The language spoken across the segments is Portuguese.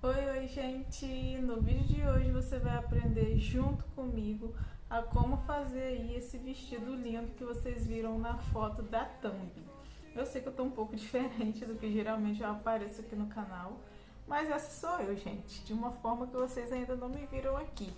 Oi, gente! No vídeo de hoje você vai aprender junto comigo a como fazer aí esse vestido lindo que vocês viram na foto da thumb. Eu sei que eu tô um pouco diferente do que geralmente eu apareço aqui no canal, mas essa sou eu, gente, de uma forma que vocês ainda não me viram aqui.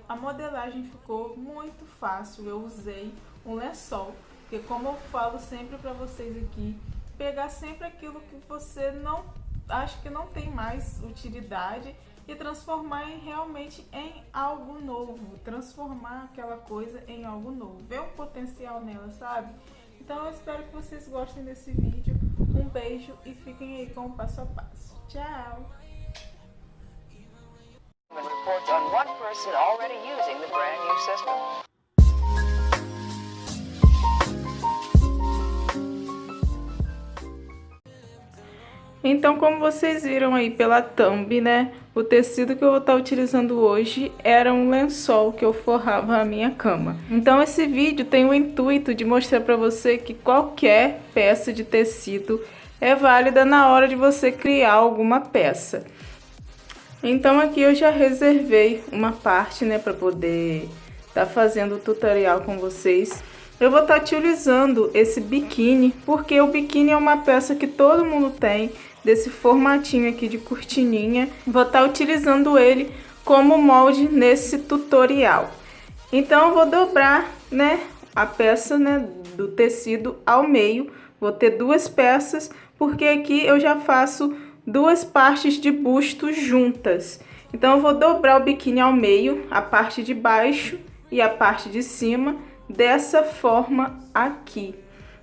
A modelagem ficou muito fácil, eu usei um lençol, porque como eu falo sempre pra vocês aqui, pegar sempre aquilo que você não acha que não tem mais utilidade e transformar realmente em algo novo, transformar aquela coisa em algo novo, ver um potencial nela, sabe? Então eu espero que vocês gostem desse vídeo, um beijo e fiquem aí com o passo a passo. Tchau! Reports on one person already using the brand new system. Então, como vocês viram aí pela thumb, né, o tecido que eu vou estar utilizando hoje era um lençol que eu forrava a minha cama. Então, esse vídeo tem o intuito de mostrar para você que qualquer peça de tecido é válida na hora de você criar alguma peça. Então, aqui eu já reservei uma parte, né, para poder estar fazendo o tutorial com vocês. Eu vou estar utilizando esse biquíni, porque o biquíni é uma peça que todo mundo tem, desse formatinho aqui de cortininha. Vou estar utilizando ele como molde nesse tutorial. Então, eu vou dobrar, né, a peça, né, do tecido ao meio. Vou ter duas peças, porque aqui eu já faço duas partes de busto juntas. Então, eu vou dobrar o biquíni ao meio, a parte de baixo e a parte de cima, dessa forma aqui.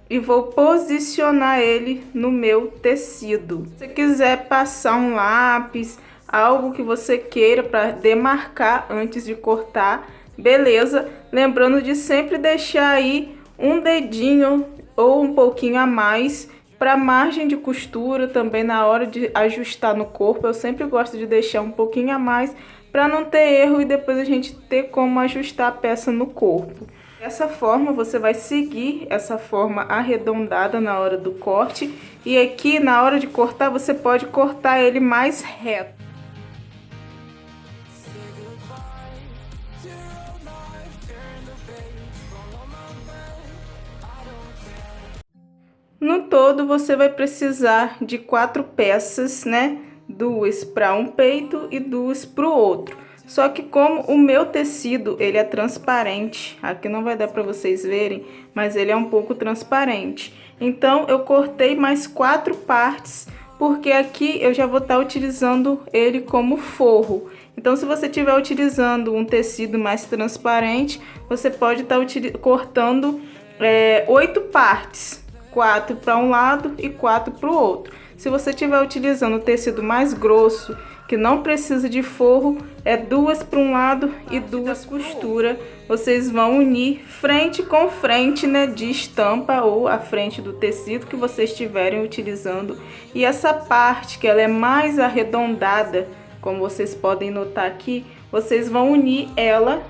E vou posicionar ele no meu tecido. Se você quiser passar um lápis, algo que você queira para demarcar antes de cortar, beleza. Lembrando de sempre deixar aí um dedinho ou um pouquinho a mais para margem de costura, também na hora de ajustar no corpo. Eu sempre gosto de deixar um pouquinho a mais para não ter erro e depois a gente ter como ajustar a peça no corpo. Dessa forma, você vai seguir essa forma arredondada na hora do corte. E aqui, na hora de cortar, você pode cortar ele mais reto. No todo, você vai precisar de 4 peças, né? 2 para um peito e 2 para o outro. Só que como o meu tecido, ele é transparente, aqui não vai dar para vocês verem, mas ele é um pouco transparente. Então, eu cortei mais 4 partes, porque aqui eu já vou estar utilizando ele como forro. Então, se você estiver utilizando um tecido mais transparente, você pode estar cortando 8 partes. 4 para um lado e 4 para o outro. Se você estiver utilizando tecido mais grosso, que não precisa de forro, é 2 para um lado e 2 costura. Vocês vão unir frente com frente, né, de estampa ou a frente do tecido que vocês estiverem utilizando. E essa parte que ela é mais arredondada, como vocês podem notar aqui, vocês vão unir ela,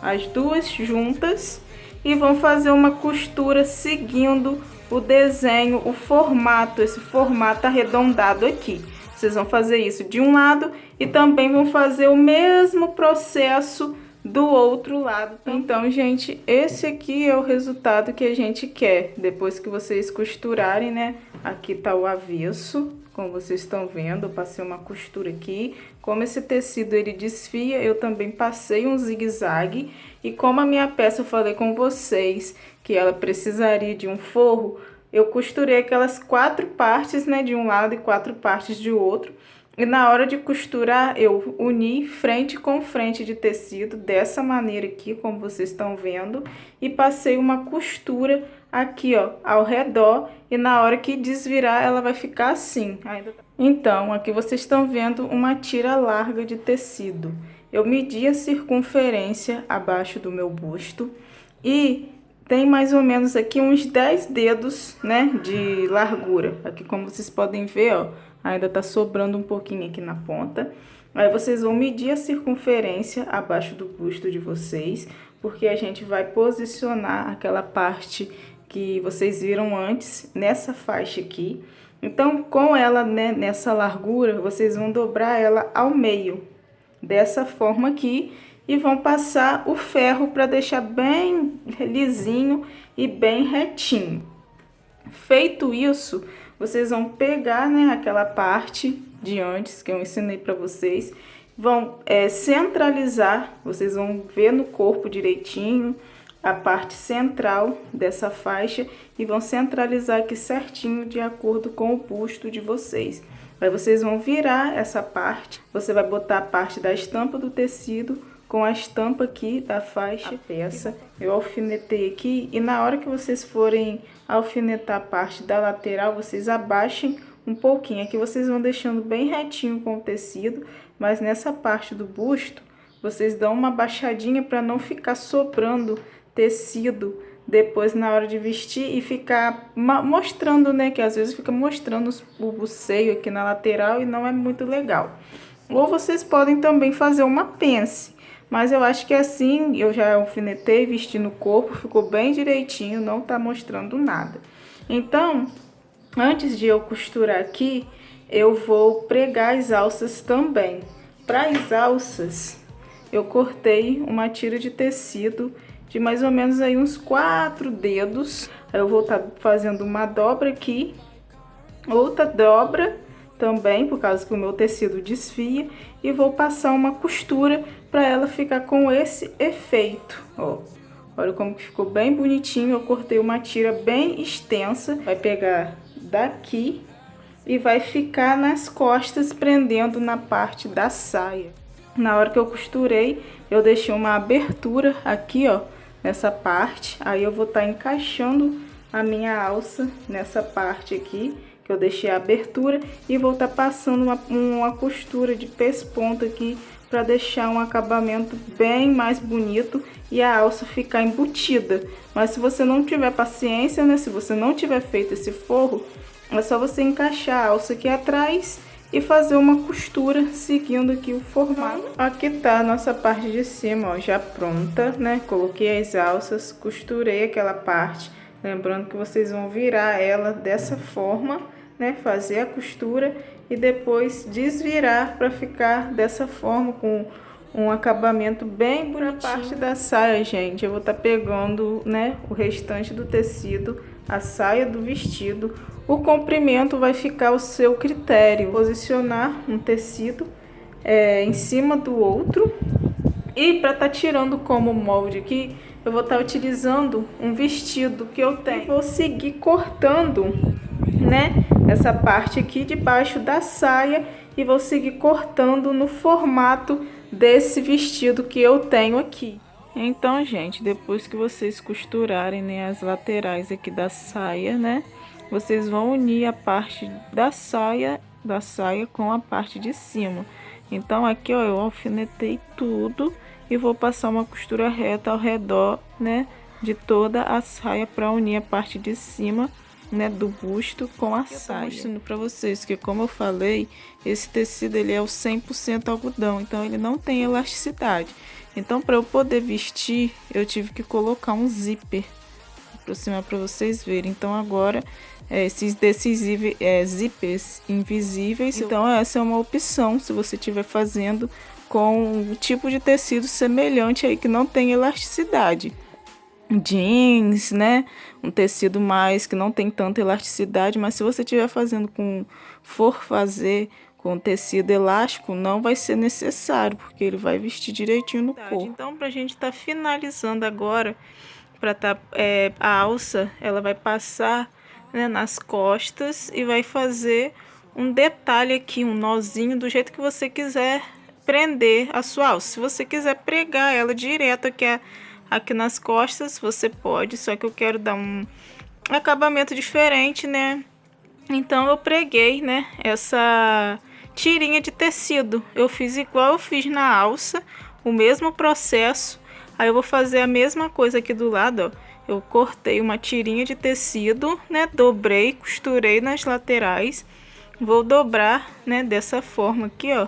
as duas juntas, e vão fazer uma costura seguindo o desenho, o formato, esse formato arredondado aqui. Vocês vão fazer isso de um lado e também vão fazer o mesmo processo do outro lado. Então, gente, esse aqui é o resultado que a gente quer. Depois que vocês costurarem, né? Aqui tá o avesso, como vocês estão vendo, eu passei uma costura aqui. Como esse tecido ele desfia, eu também passei um zigue-zague. E como a minha peça, eu falei com vocês que ela precisaria de um forro, eu costurei aquelas 4 partes, né, de um lado e 4 partes de outro. E na hora de costurar, eu uni frente com frente de tecido, dessa maneira aqui, como vocês estão vendo. E passei uma costura aqui, ó, ao redor. E na hora que desvirar, ela vai ficar assim. Então, aqui vocês estão vendo uma tira larga de tecido. Eu medi a circunferência abaixo do meu busto e tem mais ou menos aqui uns 10 dedos, né, de largura. Aqui, como vocês podem ver, ó, ainda tá sobrando um pouquinho aqui na ponta. Aí vocês vão medir a circunferência abaixo do busto de vocês, porque a gente vai posicionar aquela parte que vocês viram antes nessa faixa aqui. Então, com ela, né, nessa largura, vocês vão dobrar ela ao meio, dessa forma aqui, e vão passar o ferro para deixar bem lisinho e bem retinho. Feito isso, vocês vão pegar, né, aquela parte de antes que eu ensinei para vocês, vão centralizar, vocês vão ver no corpo direitinho a parte central dessa faixa e vão centralizar aqui certinho de acordo com o busto de vocês. Aí vocês vão virar essa parte, você vai botar a parte da estampa do tecido com a estampa aqui da faixa, a peça. Eu alfinetei aqui e na hora que vocês forem alfinetar a parte da lateral, vocês abaixem um pouquinho. Aqui vocês vão deixando bem retinho com o tecido, mas nessa parte do busto, vocês dão uma baixadinha para não ficar sobrando tecido depois na hora de vestir e ficar mostrando, né, que às vezes fica mostrando o seio aqui na lateral e não é muito legal. Ou vocês podem também fazer uma pence, mas eu acho que assim eu já alfinetei, vesti no corpo, ficou bem direitinho, não tá mostrando nada. Então, antes de eu costurar aqui, eu vou pregar as alças também. Para as alças, eu cortei uma tira de tecido de mais ou menos aí uns 4 dedos. Aí eu vou estar fazendo uma dobra aqui, outra dobra também, por causa que o meu tecido desfia, e vou passar uma costura para ela ficar com esse efeito, ó. Olha como que ficou bem bonitinho, eu cortei uma tira bem extensa, vai pegar daqui e vai ficar nas costas, prendendo na parte da saia. Na hora que eu costurei, eu deixei uma abertura aqui, ó, nessa parte, aí eu vou estar encaixando a minha alça nessa parte aqui, que eu deixei a abertura, e vou estar passando uma costura de pesponta aqui, para deixar um acabamento bem mais bonito e a alça ficar embutida. Mas se você não tiver paciência, né, se você não tiver feito esse forro, é só você encaixar a alça aqui atrás e fazer uma costura seguindo aqui o formato. Aqui tá a nossa parte de cima, ó, já pronta, né? Coloquei as alças, costurei aquela parte. Lembrando que vocês vão virar ela dessa forma, né? Fazer a costura e depois desvirar para ficar dessa forma, com um acabamento bem bonitinho. Na parte da saia, gente, eu vou estar pegando, né, o restante do tecido, a saia do vestido. O comprimento vai ficar ao seu critério. Posicionar um tecido em cima do outro. E para estar tirando como molde aqui, eu vou estar utilizando um vestido que eu tenho. Vou seguir cortando, né, essa parte aqui debaixo da saia e vou seguir cortando no formato desse vestido que eu tenho aqui. Então, gente, depois que vocês costurarem, né, as laterais aqui da saia, né, vocês vão unir a parte da saia com a parte de cima. Então, aqui, ó, eu alfinetei tudo e vou passar uma costura reta ao redor, né, de toda a saia para unir a parte de cima, né, do busto com a saia. Eu tô mostrando para vocês que, como eu falei, esse tecido ele é o 100% algodão, então ele não tem elasticidade. Então, para eu poder vestir, eu tive que colocar um zíper. Vou aproximar para vocês verem. Então, agora, esses zíperes invisíveis. Então, essa é uma opção se você estiver fazendo com um tipo de tecido semelhante aí que não tem elasticidade. Jeans, né? Um tecido mais que não tem tanta elasticidade, mas se você estiver fazendo for fazer com tecido elástico, não vai ser necessário, porque ele vai vestir direitinho no corpo. Então, pra gente tá finalizando agora, a alça, ela vai passar, né, nas costas e vai fazer um detalhe aqui, um nozinho, do jeito que você quiser prender a sua alça. Se você quiser pregar ela direto aqui nas costas, você pode, só que eu quero dar um acabamento diferente, né? Então eu preguei, né, essa tirinha de tecido. Eu fiz igual eu fiz na alça, o mesmo processo. Aí eu vou fazer a mesma coisa aqui do lado, ó. Eu cortei uma tirinha de tecido, né, dobrei, costurei nas laterais. Vou dobrar, né, dessa forma aqui, ó,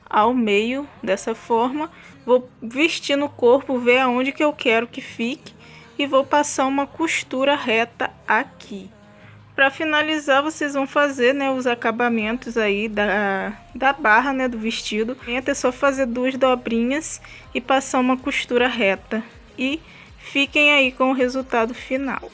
ao meio, dessa forma. Vou vestir no corpo, ver aonde que eu quero que fique e vou passar uma costura reta aqui. Para finalizar, vocês vão fazer, né, os acabamentos aí da barra, né, do vestido. É só fazer 2 dobrinhas e passar uma costura reta. E fiquem aí com o resultado final.